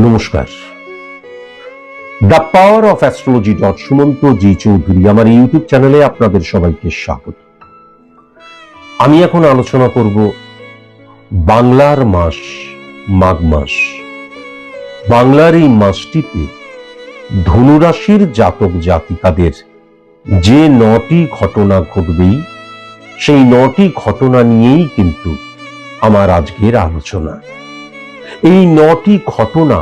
নমস্কার। The power of astrology Sumanta ji Chowdhury আমার YouTube চ্যানেলে আপনাদের সবাইকে স্বাগত। আমি এখন আলোচনা করব বাংলার মাস মাঘ মাস। বাংলার এই মাসটিতে ধনুরাশির জাতক জাতিকাদের যে 9টি ঘটনা ঘটবেই, সেই 9টি ঘটনা নিয়েই কিন্তু আমার আজকের আলোচনা। এই 9টি ঘটনা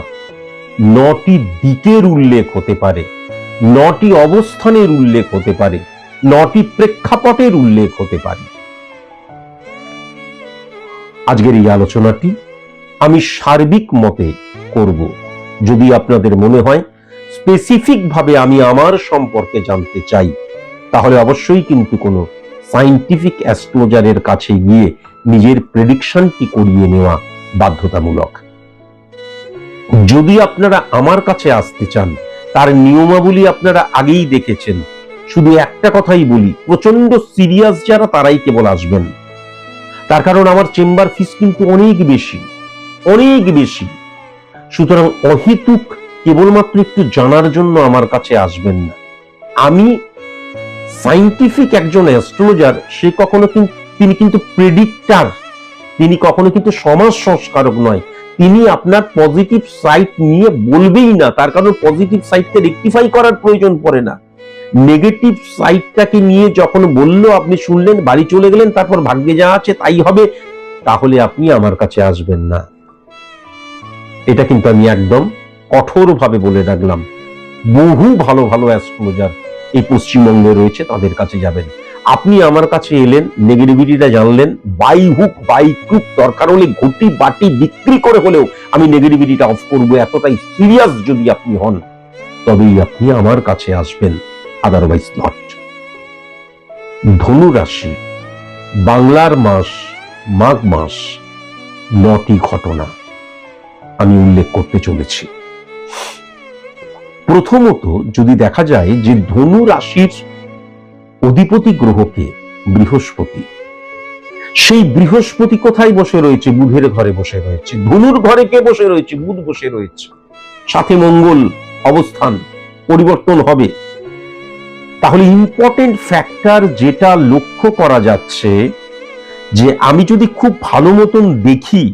9টি দিকের উল্লেখ হতে পারে, 9টি অবস্থানের উল্লেখ হতে পারে, 9টি প্রেক্ষাপটের উল্লেখ হতে পারে। আজকের এই আলোচনাটি আমি সার্বিক মতে করব। যদি আপনাদের মনে হয় স্পেসিফিক ভাবে আমি আমার সম্পর্কে জানতে চাই, তাহলে অবশ্যই কিন্তু কোনো সায়েন্টিফিক অ্যাস্ট্রোলজারের কাছে গিয়ে নিজের প্রেডিকশনটি করিয়ে নেওয়া বাধ্যতামূলক। যদি আপনারা আমার কাছে আসতে চান, তার নিয়মাবলী আপনারা আগেই দেখেছেন। শুধু একটা কথাই বলি, প্রচন্ড সিরিয়াস যারা তারাই কেবল আসবেন। তার কারণ আমার চেম্বার ফিস কিন্তু অনেক বেশি, অনেক বেশি। সুতরাং অহেতুক কেবলমাত্র একটু জানার জন্য আমার কাছে আসবেন না। আমি সায়েন্টিফিক একজন অ্যাস্ট্রোলজার, সে কখনো তিনি কিন্তু প্রেডিক্টার, তিনি কখনো কিন্তু সমাজ সংস্কারক নয়। তিনি আপনার পজিটিভ সাইড নিয়ে বলবেই না, তার কারণ পজিটিভ সাইডকে রেকটিফাই করার প্রয়োজন পড়ে না। নেগেটিভ সাইডটাকে নিয়ে যখন বললো, আপনি শুনলেন, বাড়ি চলে গেলেন, তারপর ভাগ্যে যা আছে তাই হবে, তাহলে আপনি আমার কাছে আসবেন না। এটা কিন্তু আমি একদম কঠোরভাবে বলে রাখলাম। বহু ভালো ভালো অ্যাস্ট্রোলজার এই পশ্চিমবঙ্গে রয়েছে, তাদের কাছে যাবেন। আপনি আমার কাছে এলেন, নেগেটিভিটিটা জানলেন, বাই হুক বাই ক্রুক, দরকার হলে ঘটি বাটি বিক্রি করে হলেও আমি নেগেটিভিটিটা অফ করবো। এতটাই সিরিয়াস যদি আপনি হন, তবেই আপনি আমার কাছে আসবেন, আদারওয়াইজ নট। ধনু রাশি, বাংলার মাস মাঘ মাস, 9টি ঘটনা আমি উল্লেখ করতে চলেছি। প্রথমত যদি দেখা যায় যে ধনু রাশির অধিপতি গ্রহকে বৃহস্পতি। সেই বৃহস্পতি কোথায় বসে রয়েছে? বুধের ঘরে বসে রয়েছে। ধনুর ঘরে কে বসে রয়েছে? বুধ বসে রয়েছে। সাথে মঙ্গল অবস্থান, পরিবর্তন হবে। তাহলে ইম্পর্টেন্ট ফ্যাক্টর যেটা লক্ষ্য করা যাচ্ছে, যে আমি যদি খুব ভালো মতন দেখি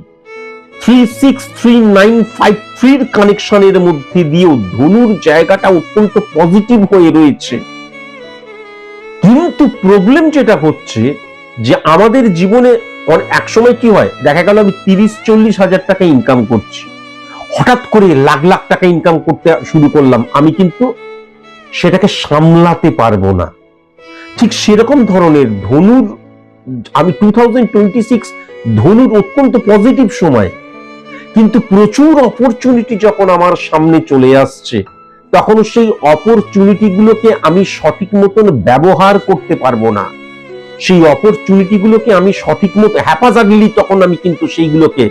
363953 কানেকশনের মধ্যে দিয়েও ধনুর জায়গাটা অত্যন্ত পজিটিভ হয়ে রয়েছে। কিন্তু প্রবলেম যেটা হচ্ছে, যে আমাদের জীবনে একসময় কি হয়, দেখা গেল আমি 30-40 হাজার টাকা ইনকাম করছি, হঠাৎ করে লাখ লাখ টাকা ইনকাম করতে শুরু করলাম, আমি কিন্তু সেটাকে সামলাতে পারবো না। ঠিক সেরকম ধরনের ধনুর, আমি 2026 ধনুর অত্যন্ত পজিটিভ সময়, কিন্তু প্রচুর অপরচুনিটি যখন আমার সামনে চলে আসছে, তখন সেই অপরচুনিটি গুলোকে আমি সঠিক মতন ব্যবহার করতে পারবো না। সেই অপরচুনিটি গুলোকে আমি সঠিক মতো হ্যাপাজাগলি তখন আমি কিন্তু সেইগুলোকে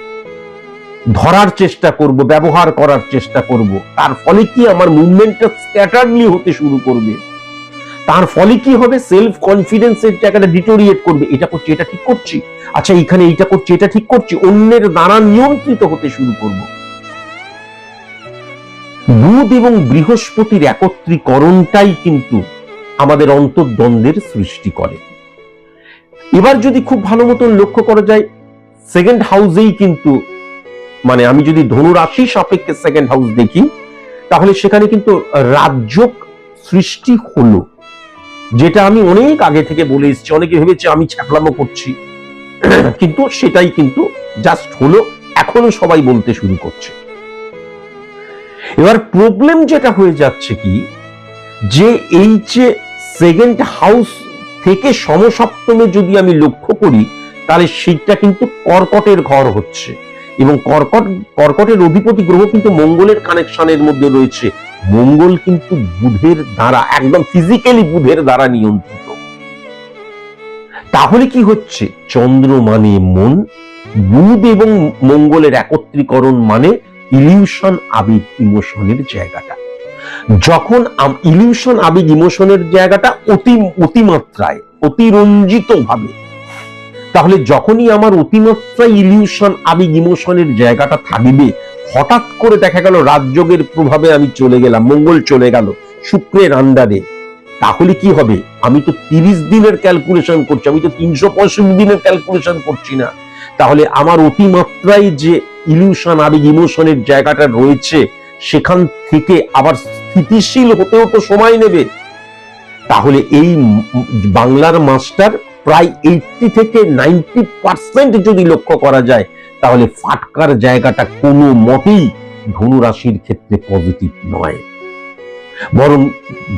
ধরার চেষ্টা করব, ব্যবহার করার চেষ্টা করব। তার ফলে কি আমার মুভমেন্টটা স্ক্যাটারলি হতে শুরু করবে। তার ফলে কি হবে, সেলফ কনফিডেন্সের জায়গাটা ডিটোরিয়েট করবে। এটা করছি, এটা ঠিক করছি, আচ্ছা এখানে এইটা করছি, এটা ঠিক করছি, অন্যের দ্বারা নিয়ন্ত্রিত হতে শুরু করব। বুধ এবং বৃহস্পতির একত্রীকরণটাই কিন্তু আমাদের অন্তর্দ্বন্দ্বের সৃষ্টি করে। এবার যদি খুব ভালো মতন লক্ষ্য করা যায়, সেকেন্ড হাউসেই কিন্তু, মানে আমি যদি ধনু রাশি সাপেক্ষে সেকেন্ড হাউস দেখি, তাহলে সেখানে কিন্তু রাজযোগ সৃষ্টি হলো, যেটা আমি অনেক আগে থেকে বলে এসেছি। অনেকে ভেবেছে আমি ছ্যাপলামো করছি, কিন্তু সেটাই কিন্তু জাস্ট হলো, এখনো সবাই বলতে শুরু করছে। এবার প্রবলেম যেটা হয়ে যাচ্ছে কি, যে এই যে সেকেন্ড হাউস থেকে সমসপ্তমে যদি আমি লক্ষ্য করি, তাহলে সেটা কিন্তু কর্কটের ঘর হচ্ছে, এবং কর্কটের অধিপতি গ্রহ কিন্তু মঙ্গলের কানেকশনের মধ্যে রয়েছে। মঙ্গল কিন্তু বুধের দ্বারা, একদম ফিজিক্যালি বুধের দ্বারা নিয়ন্ত্রিত। তাহলে কি হচ্ছে, চন্দ্র মানে মন, বুধ এবং মঙ্গলের একত্রীকরণ মানে ইলিউশন, আবেগ, ইমোশনের জায়গাটা। যখন ইলিউশন, আবেগ, ইমোশনের জায়গাটা অতিমাত্রায়, অতিরঞ্জিত ভাবে, তাহলে যখনই আমার অতিমাত্রায় ইলিউশন, আবেগ, ইমোশনের জায়গাটা থাকবে, হঠাৎ করে দেখা গেল রাজযোগের প্রভাবে আমি চলে গেলাম, মঙ্গল চলে গেল শুক্রের আন্ডারে, তাহলে কি হবে, আমি তো 30 দিনের ক্যালকুলেশন করছি, আমি তো 365 দিনের ক্যালকুলেশন করছি না। তাহলে আমার অতিমাত্রায় যে ইলিউশন, আবেগ, ইমোশনের জায়গাটা রয়েছে, সেখান থেকে আবার স্থিতিশীল হতেও তো সময় নেবে। তাহলে এই বাংলার মাস্টার প্রায় 80 থেকে 90% যদি লক্ষ্য করা যায়, তাহলে ফাটকার জায়গাটা কোনো মতেই ধনু রাশির ক্ষেত্রে পজিটিভ নয়, বরং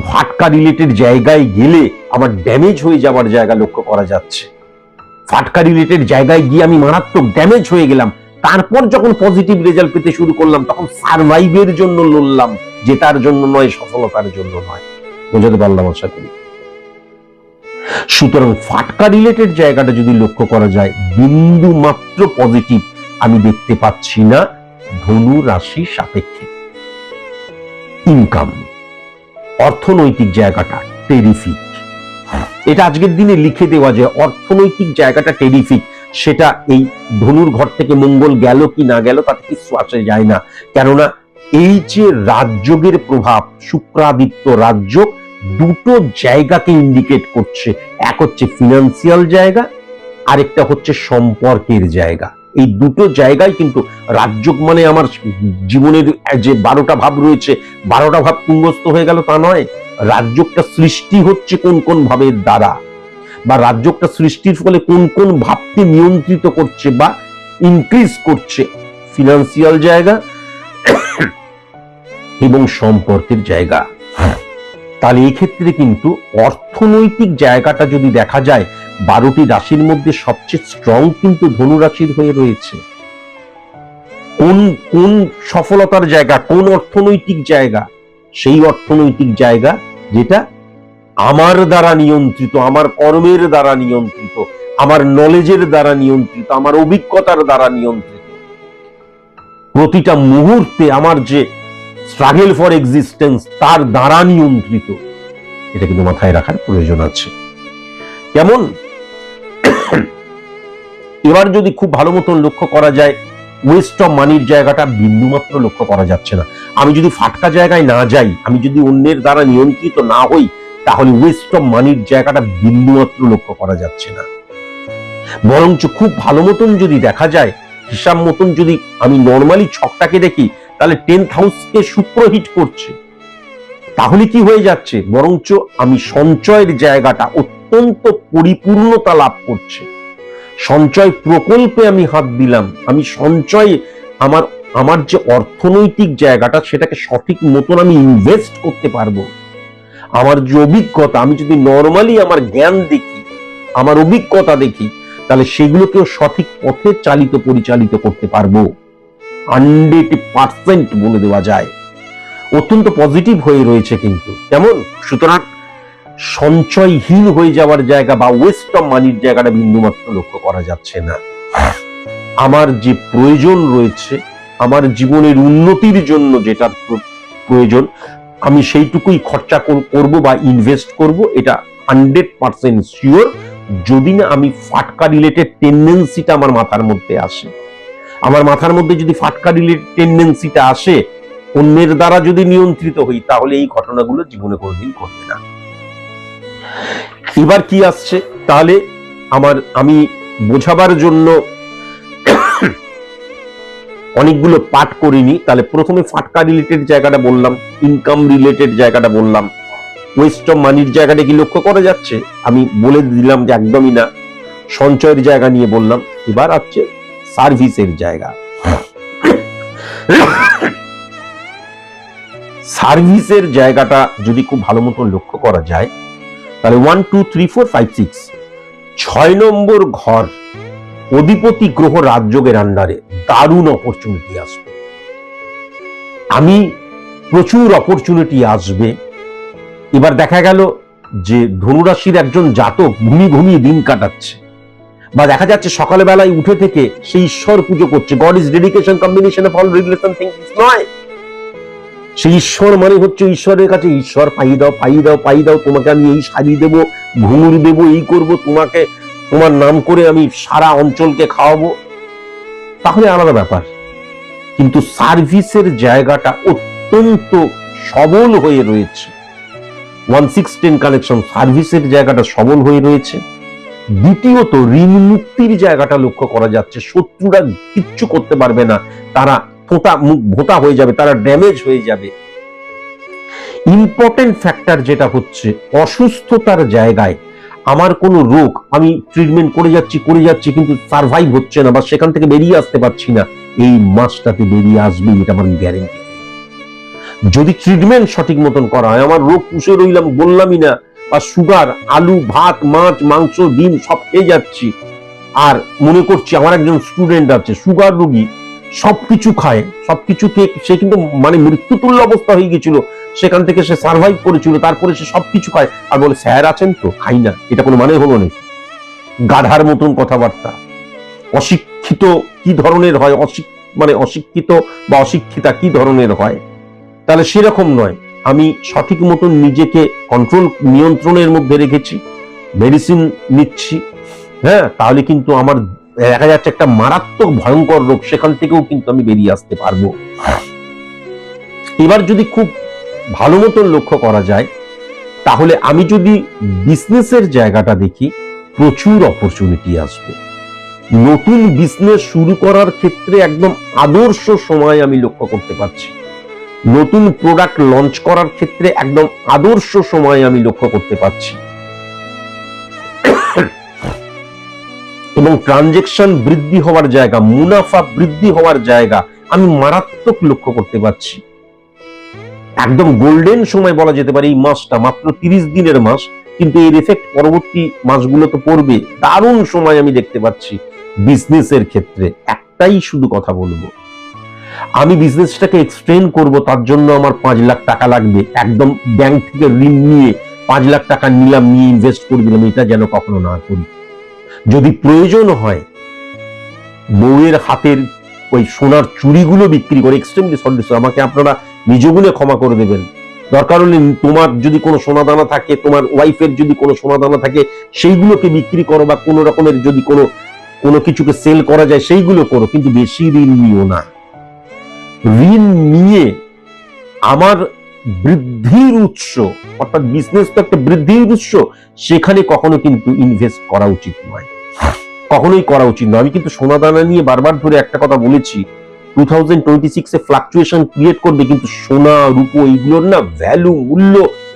ফাটকা রিলেটেড জায়গায় গেলে আমার ড্যামেজ হয়ে যাওয়ার জায়গা লক্ষ্য করা যাচ্ছে। ফাটকা রিলেটেড জায়গায় গিয়ে আমি মারাত্মক ড্যামেজ হয়ে গেলাম, তারপর যখন পজিটিভ রেজাল্ট পেতে শুরু করলাম, তখন সারভাইভের জন্য লড়লাম, জেতার জন্য নয়, সফলতার জন্য নয়। বুঝতে পারলাম আশা করি। সুতরাং ফাটকা রিলেটেড জায়গাটা যদি লক্ষ্য করা যায়, বিন্দু মাত্র পজিটিভ আমি দেখতে পাচ্ছি না ধনু রাশি সাপেক্ষে। ইনকাম, অর্থনৈতিক জায়গাটা টেরিফিক, এটা আজকের দিনে লিখে দেওয়া যায়, অর্থনৈতিক জায়গাটা টেরিফিক। সেটা এই ধনুর ঘর থেকে মঙ্গল গেল কি না গেল তাতে কিছু আসে যায় না, কেননা এই যে রাজযোগের প্রভাব, শুক্রাদিত্য রাজযোগ দুটো জায়গাকে ইন্ডিকেট করছে। এক হচ্ছে ফিনান্সিয়াল জায়গা, আরেকটা হচ্ছে সম্পর্কের জায়গা। এই দুটো জায়গায় কিন্তু রাজযোগ মানে আমার জীবনের যে 12টা ভাব রয়েছে, 12টা ভাব কুঙ্গস্থ হয়ে গেল তা নয়। রাজযোগটা সৃষ্টি হচ্ছে কোন কোন ভাবের দ্বারা, বা রাজযোগটা সৃষ্টির ফলে কোন কোন ভাবকে নিয়ন্ত্রিত করছে বা ইনক্রিজ করছে, ফিনান্সিয়াল জায়গা এবং সম্পর্কের জায়গা। তাহলে এই ক্ষেত্রে কিন্তু অর্থনৈতিক জায়গাটা যদি দেখা যায়, 12টি রাশির মধ্যে সবচেয়ে স্ট্রং কিন্তু ধনু রাশির হয়ে রয়েছে। কোন কোন সফলতার জায়গা, কোন অর্থনৈতিক জায়গা, সেই অর্থনৈতিক জায়গা যেটা আমার দ্বারা নিয়ন্ত্রিত, আমার কর্মের দ্বারা নিয়ন্ত্রিত, আমার নলেজের দ্বারা নিয়ন্ত্রিত, আমার অভিজ্ঞতার দ্বারা নিয়ন্ত্রিত। প্রতিটা মুহূর্তে আমার যে স্ট্রাগল ফর এক্সিস্টেন্স তার দ্বারা নিয়ন্ত্রিত। এটা কিন্তু মাথায় রাখার প্রয়োজন আছে। কেমন? এবার যদি খুব ভালো মতন লক্ষ্য করা যায়, ওয়েস্ট অফ মানির জায়গাটা বিন্দুমাত্র লক্ষ্য করা যাচ্ছে না। আমি যদি ফাটকা জায়গায় না যাই, আমি যদি অন্যের দ্বারা নিয়ন্ত্রিত না হই, তাহলে ওয়েস্ট অফ মানির জায়গাটা বিন্দুমাত্র লক্ষ্য করা যাচ্ছে না। বরঞ্চ খুব ভালো মতন যদি দেখা যায়, হিসাব মতন যদি আমি নর্মালি ছকটাকে দেখি, তাহলে 10th হাউসকে শুক্র হিট করছে। তাহলে কি হয়ে যাচ্ছে? বরঞ্চ আমি সঞ্চয়ের জায়গাটা অত্যন্ত পরিপূর্ণতা লাভ করছে। সঞ্চয় প্রকল্পে আমি হাত দিলাম, আমি সঞ্চয়ে আমার যে অর্থনৈতিক জায়গাটা, সেটাকে সঠিক মতন আমি ইনভেস্ট করতে পারবো। আমার যে অভিজ্ঞতা, আমি যদি নর্মালি আমার জ্ঞান দেখি, আমার অভিজ্ঞতা দেখি, তাহলে সেগুলোকেও সঠিক পথে পরিচালিত করতে পারবো। 100% বলে দেওয়া যায়। অত্যন্ত পজিটিভ হয়ে রয়েছে কিন্তু, কেমন? সুতরাং সঞ্চয়হীন হয়ে যাওয়ার জায়গা বা ওয়েস্ট অফ মানির জায়গাটা বিন্দুমাত্র লক্ষ্য করা যাচ্ছে না। আমার যে প্রয়োজন রয়েছে, আমার জীবনের উন্নতির জন্য যেটা প্রয়োজন, আমি সেইটুকুই খরচা করব বা ইনভেস্ট করব, এটা 100% শিওর। যদি না আমি ফাটকা রিলেটেড টেন্ডেন্সিটা আমার মাথার মধ্যে আসে, আমার মাথার মধ্যে যদি ফাটকা রিলেটেড টেন্ডেন্সিটা আসে, অন্যের দ্বারা যদি নিয়ন্ত্রিত হই, তাহলে এই ঘটনাগুলো জীবনে কোনোদিন ঘটবে না। এবার কি আসছে? তাহলে আমি বোঝাবার জন্য অনেকগুলো পাঠ করিনি। তাহলে প্রথমে ফাটকা রিলেটেড জায়গাটা বললাম, ইনকাম রিলেটেড জায়গাটা বললাম, ওয়েস্ট অফ মানির জায়গাটা কি লক্ষ্য করা যাচ্ছে? আমি বলে দিলাম যে একদমই না। সঞ্চয়ের জায়গা নিয়ে বললাম। এবার আসছে সার্ভিসের জায়গা। সার্ভিসের জায়গাটা যদি খুব ভালো মতো লক্ষ্য করা যায়, তাহলে 1 2 3 4 5 6 6 নম্বর ঘর অধিপতি গ্রহ রাজযোগের আন্ডারে দারুণ অপরচুনিটি আসবে। আমি প্রচুর অপরচুনিটি আসবে। এবার দেখা গেল যে ধনুরাশির একজন জাতক ঘুমিয়ে দিন কাটাচ্ছে, বা দেখা যাচ্ছে সকালে বেলায় উঠে থেকে সে ঈশ্বর পুজো করছে। God is dedication combination of all relation things নয়। সেই ঈশ্বর মানে হচ্ছে ঈশ্বরের কাছে ঈশ্বর পাই দাও, তোমাকে আমি এই শাড়ি দেবো, ঘুঙুর দেবো, এই করব, তোমার নাম করে আমি সারা অঞ্চলকে খাওয়াবো, তাহলে আলাদা ব্যাপার। কিন্তু সার্ভিসের জায়গাটা অত্যন্ত সবল হয়ে রয়েছে। 1 6 10 কানেকশন, সার্ভিসের জায়গাটা সবল হয়ে রয়েছে। দ্বিতীয়ত ঋণ মুক্তির জায়গাটা লক্ষ্য করা যাচ্ছে। শত্রুরা কিচ্ছু করতে পারবে না, তারা ভোঁতা হয়ে যাবে, তারা ড্যামেজ হয়ে যাবে। ইম্পর্টেন্ট ফ্যাক্টর যেটা হচ্ছে, অসুস্থতার জায়গায় আমার কোনো রোগ, আমি ট্রিটমেন্ট করে যাচ্ছি কিন্তু সার্ভাইভ হচ্ছে না, বা সেখান থেকে বেরিয়ে আসতে পারছি না, এই মাসটাতে বেরিয়ে আসবে, এটা আমার গ্যারেন্টি। যদি ট্রিটমেন্ট সঠিক মতন করা হয়, আমার রোগ পুষে রইলাম বললামই না, বা সুগার, আলু, ভাত, মাছ, মাংস, ডিম সব খেয়ে যাচ্ছি, আর মনে করছি, আমার একজন স্টুডেন্ট আছে সুগার রোগী, সবকিছু খায়, সবকিছু খেয়ে সে কিন্তু মানে মৃত্যুতুল্য অবস্থা হয়ে গেছিল, সেখান থেকে সে সার্ভাইভ করেছিল, তারপরে সে সবকিছু খায় আর বলে স্যার আছেন তো, খাই না। এটা কোনো মানে হলো নাকি? গাধার মতন কথাবার্তা। অশিক্ষিত কি ধরনের হয়, অশিক্ষিত বা অশিক্ষিতা কি ধরনের হয়? তাহলে সেরকম নয়। আমি সঠিক মতন নিজেকে নিয়ন্ত্রণের মধ্যে রেখেছি, মেডিসিন নিচ্ছি, হ্যাঁ, তাহলে কিন্তু আমার দেখা যাচ্ছে একটা মারাত্মক ভয়ঙ্কর রোগ, সেখান থেকেও কিন্তু আমি বেরিয়ে আসতে পারবো। এবার যদি খুব ভালো মতন লক্ষ্য করা যায়, তাহলে আমি যদি বিজনেসের জায়গাটা দেখি, প্রচুর অপরচুনিটি আসবে। নতুন বিজনেস শুরু করার ক্ষেত্রে একদম আদর্শ সময় আমি লক্ষ্য করতে পারছি। নতুন প্রোডাক্ট লঞ্চ করার ক্ষেত্রে একদম আদর্শ সময় আমি লক্ষ্য করতে পারছি, এবং ট্রানজেকশন বৃদ্ধি হওয়ার জায়গা, মুনাফা বৃদ্ধি হওয়ার জায়গা আমি মারাত্মক লক্ষ্য করতে পারছি। একদম গোল্ডেন সময় বলা যেতে পারে এই মাসটা। মাত্র 30 দিনের মাস, কিন্তু এর এফেক্ট পরবর্তী মাসগুলো তো পড়বে। দারুণ সময় আমি দেখতে পাচ্ছি বিজনেসের ক্ষেত্রে। একটাই শুধু কথা বলবো, আমি বিজনেসটাকে এক্সটেন্ড করব, তার জন্য আমার 5 লাখ টাকা লাগবে। একদম ব্যাংক থেকে ঋণ নিয়ে 5 লাখ টাকা নিলাম, নিয়ে ইনভেস্ট করে দিলাম, এটা যেন কখনো না করি। যদি প্রয়োজন হয় বউয়ের হাতের ওই সোনার চুড়িগুলো বিক্রি করে, এক্সট্রিমলি সরি, আমাকে আপনারা নিজ গুণে ক্ষমা করে দেবেন, দরকার হলে তোমার যদি কোনো সোনাদানা থাকে, তোমার ওয়াইফের যদি কোনো সোনাদানা থাকে, সেইগুলোকে বিক্রি করো, বা কোনো রকমের যদি কোনো কিছুকে সেল করা যায় সেইগুলো করো, কিন্তু বেশি ঋণ নিও না। ঋণ নিয়ে আমার বৃদ্ধির উৎস, অর্থাৎ বিজনেস তো একটা বৃদ্ধির উৎস, সেখানে কখনো কিন্তু ইনভেস্ট করা উচিত নয়, কখনোই করা উচিত নয়। আমি কিন্তু সোনাদানা নিয়ে বারবার ধরে একটা কথা বলেছি, 2026 এ ফ্লাকচুয়েশন ক্রিয়েট করবে, কিন্তু সোনা রূপো এইগুলোর না ভ্যালু, মূল্য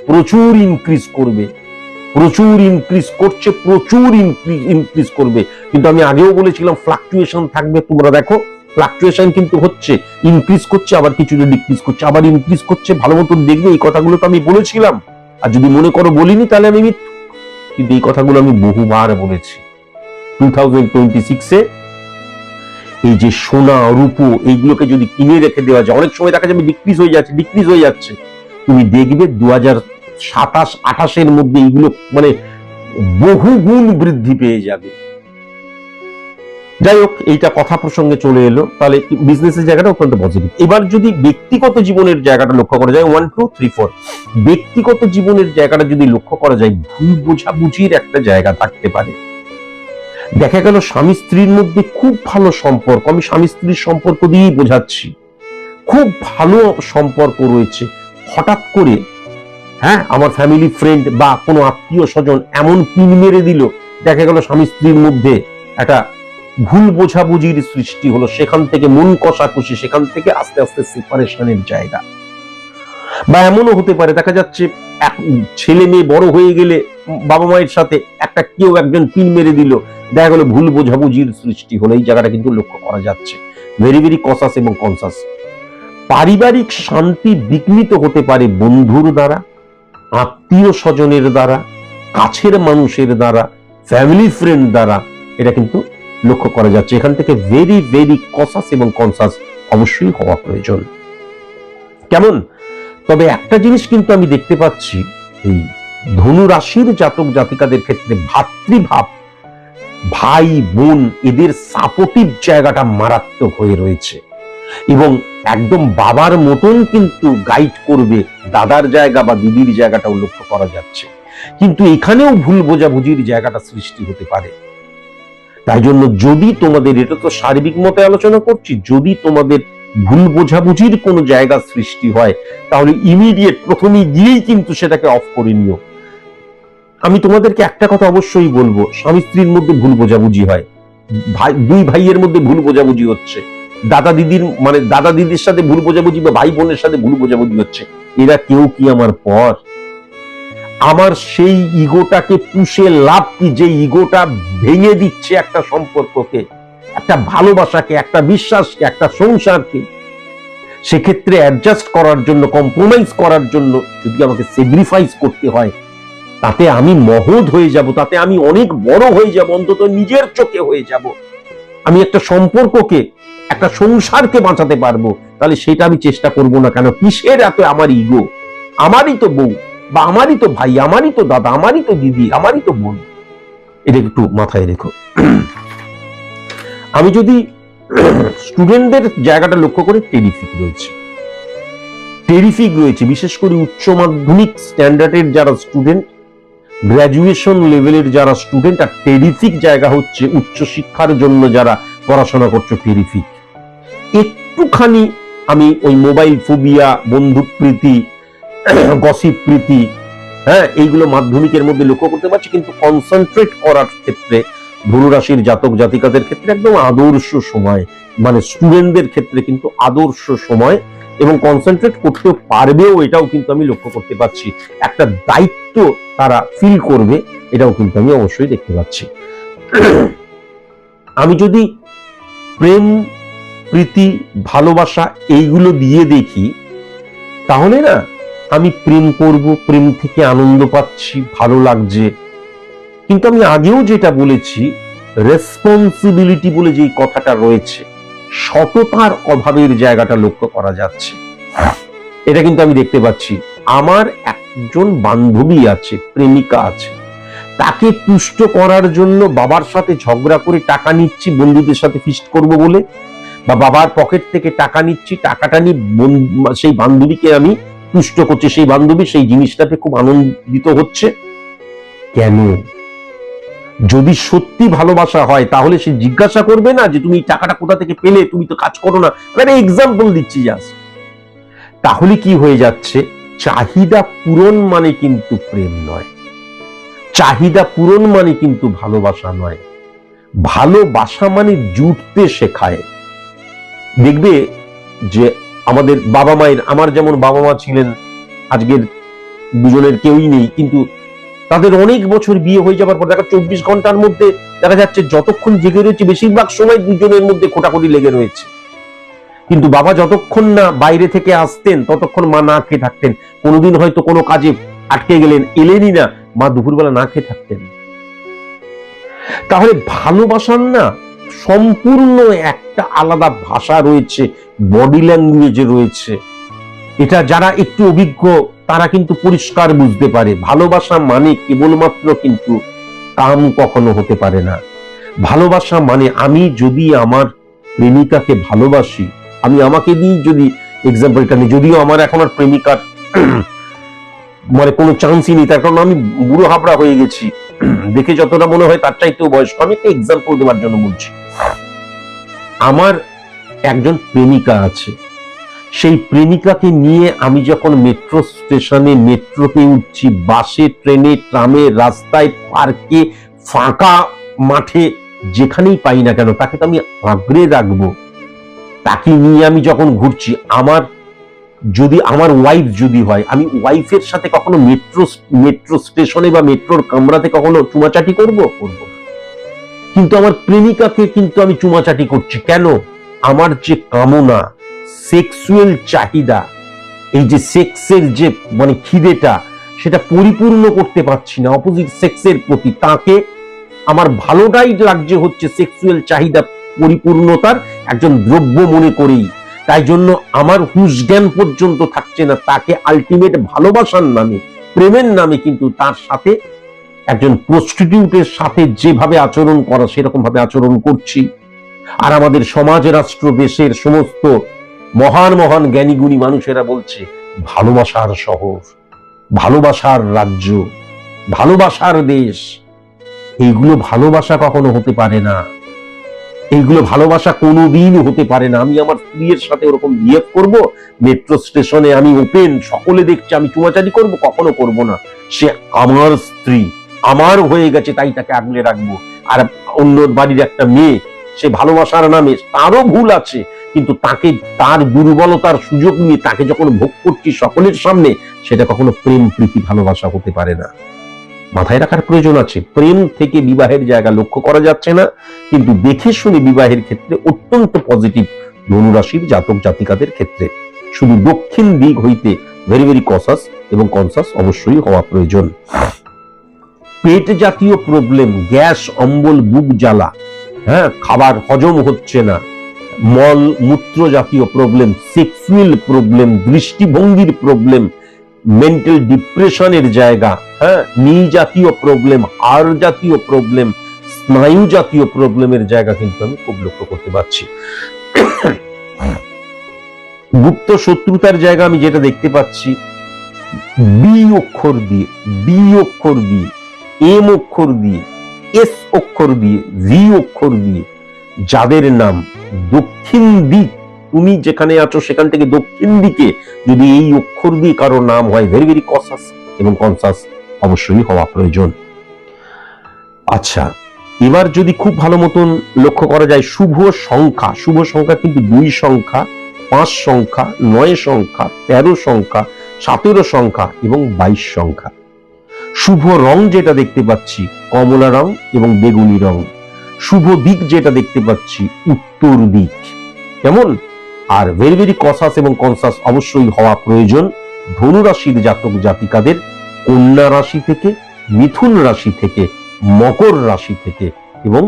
প্রচুর ইনক্রিজ করবে, প্রচুর ইনক্রিজ করছে, প্রচুর ইনক্রিজ করবে। কিন্তু আমি আগেও বলেছিলাম ফ্লাকচুয়েশন থাকবে। তোমরা দেখো ফ্লাকচুয়েশন কিন্তু হচ্ছে, ইনক্রিজ করছে, আবার কিছুটা ডিক্রিজ করছে, আবার ইনক্রিজ করছে, ভালো মতন দেখবে। এই কথাগুলো তো আমি বলেছিলাম, আর যদি মনে করো বলিনি তাহলে আমি মিথ্যা, কিন্তু এই কথাগুলো আমি বহুবার বলেছি। 2026 এ এই যে সোনা রূপো এইগুলোকে যদি কিনে রেখে দেওয়া যায়, অনেক সময় দেখা যাবে ডিক্রিজ হয়ে যাচ্ছে, তুমি দেখবে 2027-28 এর মধ্যে এইগুলো মানে বহু গুণ বৃদ্ধি পেয়ে যাবে। যাই হোক, এইটা কথা প্রসঙ্গে চলে এলো, তাহলে বিজনেসের জায়গাটা অত্যন্ত পজিটিভ। এবার যদি ব্যক্তিগত জীবনের জায়গাটা লক্ষ্য করা যায়, 1 2 3 4, ব্যক্তিগত জীবনের জায়গাটা যদি লক্ষ্য করা যায়, ভুল বোঝাবুঝির একটা জায়গা থাকতে পারে। দেখা গেল স্বামী স্ত্রীর মধ্যে খুব ভালো সম্পর্ক, আমি স্বামী স্ত্রীর সম্পর্ক দিয়েই বোঝাচ্ছি, খুব ভালো সম্পর্ক রয়েছে, হঠাৎ করে আমার ফ্যামিলি ফ্রেন্ড বা কোনো আত্মীয় স্বজন এমন পিন মেরে দিল, দেখা গেল স্বামী স্ত্রীর মধ্যে একটা ভুল বোঝাবুঝির সৃষ্টি হলো, সেখান থেকে মন কষাকষি, সেখান থেকে আস্তে আস্তে সেপারেশনের জায়গা। বা এমনও হতে পারে, দেখা যাচ্ছে ছেলে মেয়ে বড় হয়ে গেলে বাবা মায়ের সাথে কেউ একজন পিন মেরে দিল, দেখা গেল ভুল বোঝাবুঝির সৃষ্টি হলো। এই জায়গাটা কিন্তু লক্ষ্য করা যাচ্ছে, ভেরি ভেরি কসাস এবং কনসাস। পারিবারিক শান্তি বিঘ্নিত হতে পারে বন্ধুর দ্বারা, আত্মীয় স্বজনের দ্বারা, কাছের মানুষের দ্বারা, ফ্যামিলি ফ্রেন্ড দ্বারা, এটা কিন্তু লক্ষ্য করা যাচ্ছে। এখান থেকে ভেরি ভেরি কসাস এবং কনসাস অবশ্যই হওয়া প্রয়োজন। কেমন? তবে একটা জিনিস কিন্তু আমি দেখতে পাচ্ছি, এই ধনু রাশির জাতক জাতিকাদের ক্ষেত্রে ভাতৃভাব, ভাই বোন, এদের সাপোর্টিভ জায়গাটা মারাত্মক হয়ে রয়েছে, এবং একদম বাবার মতন কিন্তু গাইড করবে, দাদার জায়গা বা দিদির জায়গাটাও লক্ষ্য করা যাচ্ছে। কিন্তু এখানেও ভুল বোঝাবুঝির জায়গাটা সৃষ্টি হতে পারে। তাই জন্য যদি তোমাদের, এটা তো সার্বিক মতে আলোচনা করছি, যদি তোমাদের ভুল বোঝাবুঝির কোনো জায়গা সৃষ্টি হয়, তাহলে ইমিডিয়েট প্রথমে গিয়েই কিন্তু সেটাকে অফ করে নিও। আমি তোমাদেরকে একটা কথা অবশ্যই বলবো, স্বামী স্ত্রীর মধ্যে ভুল বোঝাবুঝি হয়, দুই ভাইয়ের মধ্যে ভুল বোঝাবুঝি হচ্ছে, দাদা দিদির সাথে ভুল বোঝাবুঝি, বা ভাই বোনের সাথে ভুল বোঝাবুঝি হচ্ছে, এরা কেউ কি আমার পর? আমার সেই ইগোটাকে পুষে লাভ কি, যে ইগোটা ভেঙে দিচ্ছে একটা সম্পর্ককে, একটা ভালোবাসাকে, একটা বিশ্বাসকে, একটা সংসারকে। সেক্ষেত্রে অ্যাডজাস্ট করার জন্য, কম্প্রোমাইজ করার জন্য যদি আমাকে স্যাক্রিফাইস করতে হয়, তাতে আমি মহৎ হয়ে যাব, তাতে আমি অনেক বড় হয়ে যাব, অন্তত নিজের চোখে হয়ে যাব। আমি একটা সম্পর্ককে, একটা সংসারকে বাঁচাতে পারবো, তাহলে সেটা আমি চেষ্টা করব না কেন? কিসের এত আমার ইগো? আমারই তো বউ, বা আমারই তো ভাই, আমারই তো দাদা, আমারই তো দিদি, আমারই তো বোন। এটা একটু মাথায় রেখো। আমি যদি স্টুডেন্টদের জায়গাটা লক্ষ্য করে, টেরিফিক রয়েছে, বিশেষ করে উচ্চ মাধ্যমিক স্ট্যান্ডার্ডের যারা স্টুডেন্ট, গ্র্যাজুয়েশন লেভেলের যারা স্টুডেন্ট, আর টেরিফিক জায়গা হচ্ছে উচ্চ শিক্ষার জন্য যারা পড়াশোনা করছো, টেরিফিক। একটুখানি আমি ওই মোবাইল ফোবিয়া, বন্ধুপ্রীতি, গসিপ প্রীতি, এইগুলো মাধ্যমিকের মধ্যে লক্ষ্য করতে পারছি, কিন্তু কনসেন্ট্রেট করার ক্ষেত্রে ধনুরাশির জাতক জাতিকাদের ক্ষেত্রে একদম আদর্শ সময়, মানে স্টুডেন্টদের ক্ষেত্রে কিন্তু আদর্শ সময়, এবং কনসেন্ট্রেট করতে পারবেও, এটাও কিন্তু আমি লক্ষ্য করতে পারছি। একটা দায়িত্ব তারা ফিল করবে, এটাও কিন্তু আমি অবশ্যই দেখতে পাচ্ছি। আমি যদি প্রেম, প্রীতি, ভালোবাসা এইগুলো দিয়ে দেখি, তাহলে না আমি প্রেম করব, প্রেম থেকে আনন্দ পাচ্ছি, ভালো লাগছে, কিন্তু আমি আগেও যেটা বলেছি, রেসপন্সিবিলিটি বলে যে কথাটা রয়েছে, সততার অভাবের জায়গাটা লক্ষ্য করা যাচ্ছে। এটা কিন্তু আমি দেখতে পাচ্ছি। আমার একজন বান্ধবী আছে, প্রেমিকা আছে, তাকে তুষ্ট করার জন্য বাবার সাথে ঝগড়া করে টাকা নিচ্ছি বন্ধুদের সাথে ফিস্ট করব বলে, বা বাবার পকেট থেকে টাকা নিচ্ছি, টাকাটা নিয়ে সেই বান্ধবীকে আমি তুষ্ট করছে সেই বান্ধবী, সেই জিনিসটাতে খুব আনন্দিত হচ্ছে। কেন? যদি সত্যি ভালোবাসা হয় তাহলে সে জিজ্ঞাসা করবে না যে তুমি এই টাকাটা কোথা থেকে পেলে, তুমি তো কাজ করো না। আমি এক্সাম্পল দিচ্ছি জাস্ট। তাহলে কি হয়ে যাচ্ছে, চাহিদা পূরণ মানে কিন্তু প্রেম নয়, চাহিদা পূরণ মানে কিন্তু ভালোবাসা নয়। ভালোবাসা মানে জুটতে শেখায়। দেখবে যে আমাদের বাবা মায়ের, আমার যেমন বাবা মা ছিলেন, আজকের দুজনের কেউই নেই, কিন্তু তাদের অনেক বছর বিয়ে হয়ে যাবার পর দেখা 24 ঘন্টার মধ্যে দেখা যাচ্ছে যতক্ষণ জেগে রয়েছে বেশিরভাগ সময় দুজনের মধ্যে খোটাখুটি লেগে রয়েছে। কিন্তু বাবা যতক্ষণ না বাইরে থেকে আসতেন ততক্ষণ মা না খেয়ে থাকতেন। কোনোদিন হয়তো কোনো কাজে আটকে গেলেন, এলেনই না, মা দুপুরবেলা না খেয়ে থাকতেন। তাহলে ভালোবাসার না সম্পূর্ণ একটা আলাদা ভাষা রয়েছে, বডি ল্যাঙ্গুয়েজ রয়েছে। এটা যারা একটু অভিজ্ঞ তারা কিন্তু পরিষ্কার বুঝতে পারে। ভালোবাসা মানে কেবলমাত্র কিন্তু কাম কখনো হতে পারে না। ভালোবাসা মানে আমি যদি আমার প্রেমিকাকে ভালোবাসি, আমি আমাকে দিয়ে যদি এক্সাম্পলটা নিই, যদিও আমার এখন আর প্রেমিকার মানে কোনো চান্সই নেই, তার কারণ আমি বুড়ো হাবড়া হয়ে গেছি, দেখে যতটা মনে হয় তার চাইতেও বয়স্ক। আমি একটা এক্সাম্পল দেওয়ার জন্য বলছি। আমার একজন প্রেমিকা আছে, সেই প্রেমিকাকে নিয়ে আমি যখন মেট্রো স্টেশনে, মেট্রোতে উঠছি, বাসে, ট্রেনে, ট্রামে, রাস্তায়, পার্কে, ফাঁকা মাঠে, যেখানেই পাই না কেন তাকে তো আমি আঁকড়ে রাখবো। তাকে নিয়ে আমি যখন ঘুরছি, আমার যদি আমার ওয়াইফ যদি হয়, আমি ওয়াইফের সাথে কখনো মেট্রো স্টেশনে বা মেট্রোর কামরাতে কখনো চুমাচাটি করব না। কিন্তু আমার প্রেমিকাকে কিন্তু আমি চুমাচাটি করছি। কেন? আমার যে কামনা, সেক্সুয়াল চাহিদা, এই যে সেক্সের যে মানে খিদেটা, সেটা পরিপূর্ণ করতে পারছি না অপোজিট সেক্সের প্রতি। তাকে আমার ভালোটাই লাগছে হচ্ছে সেক্সুয়াল চাহিদা পরিপূর্ণতার একজন দ্রব্য মনে করেই। তাই জন্য আমার হুঁশ জ্ঞান পর্যন্ত থাকছে না তাকে আলটিমেট ভালোবাসার নামে, প্রেমের নামে কিন্তু তার সাথে একজন প্রস্টিটিউটের সাথে যেভাবে আচরণ করা সেরকম ভাবে আচরণ করছি। আর আমাদের সমাজ, রাষ্ট্র, দেশের সমস্ত মহান মহান জ্ঞানীগুণী মানুষেরা বলছে ভালোবাসার শহর, ভালোবাসার রাজ্য, ভালোবাসার দেশ। এইগুলো ভালোবাসা কখনো হতে পারে না, এইগুলো ভালোবাসা কোনোদিন হতে পারে না। আমি আমার স্ত্রীর সাথে ওরকম বিহেভ করব, মেট্রো স্টেশনে আমি ওপেন, সকলে দেখছে, আমি চুমাচারি করব? কখনো করব না। সে আমার স্ত্রী, আমার হয়ে গেছে, তাই তাকে আগলে রাখবো। আর অন্য বাড়ির একটা মেয়ে, সে ভালোবাসার নামে, তারও ভুল আছে, কিন্তু তাকে তার দুর্বলতার সুযোগ নিয়ে তাকে যখন ভোগ করছি সকলের সামনে, সেটা কখনো প্রেম, প্রীতি, ভালোবাসা হতে পারে না। মাথায় রাখার প্রয়োজন আছে। প্রেম থেকে বিবাহের জায়গা লক্ষ্য করা যাচ্ছে না, কিন্তু দেখে শুনে বিবাহের ক্ষেত্রে অত্যন্ত পজিটিভ ধনুরাশির জাতক জাতিকাদের ক্ষেত্রে। শুধু দক্ষিণ দিক হইতে ভেরি ভেরি কসাস এবং কনসাস অবশ্যই হওয়া প্রয়োজন। পেট জাতীয় প্রবলেম, গ্যাস, অম্বল, বুক জ্বালা, খাবার হজম হচ্ছে না, মল মূত্র জাতীয় প্রবলেম, সেক্সুয়াল প্রবলেম, দৃষ্টিভঙ্গির প্রবলেম, মেন্টাল ডিপ্রেশনের জায়গা, নি জাতীয় প্রবলেম, হাড় জাতীয় প্রবলেম, স্নায়ু জাতীয় প্রবলেমের জায়গা কিন্তু আমি খুব লক্ষ্য করতে পারছি। গুপ্ত শত্রুতার জায়গা আমি যেটা দেখতে পাচ্ছি, বি অক্ষর দিয়ে, ডি অক্ষর দিয়ে, এম অক্ষর দিয়ে, এস অক্ষর দিয়ে, ভি অক্ষর দিয়ে, যাদের নাম দক্ষিণ দিক, তুমি যেখানে আছো সেখান থেকে দক্ষিণ দিকে যদি এই অক্ষর দিয়ে কারো নাম হয়, ভেরি ভেরি কসাস এবং কনসাস অবশ্যই হওয়া প্রয়োজন। আচ্ছা, এবার যদি খুব ভালো মতন লক্ষ্য করা যায় শুভ সংখ্যা, শুভ সংখ্যা কিন্তু 2 সংখ্যা, 5 সংখ্যা, 9 সংখ্যা, 13 সংখ্যা, 17 সংখ্যা এবং 22 সংখ্যা। শুভ রং যেটা দেখতে পাচ্ছি কমলা রং এবং বেগুনি রং। শুভ দিক যেটা দেখতে পাচ্ছি উত্তর দিক। কেমন? আর ভেরি ভেরি কসাস এবং কনসাস অবশ্যই হওয়া প্রয়োজন ধনু রাশির জাতক জাতিকাদের, কন্যা রাশি থেকে, মিথুন রাশি থেকে, মকর রাশি থেকে এবং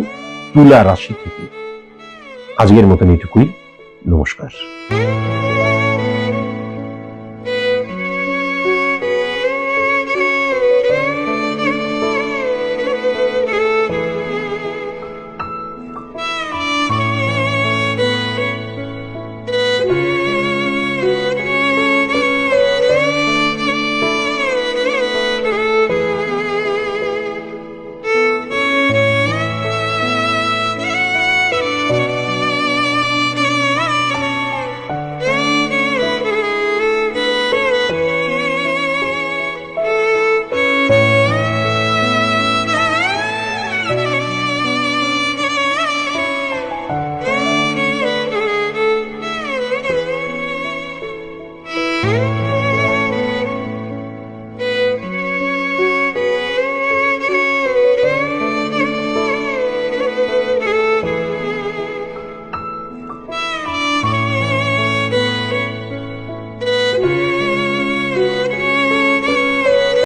তুলা রাশি থেকে। আজকের মতন এটুকুই। নমস্কার।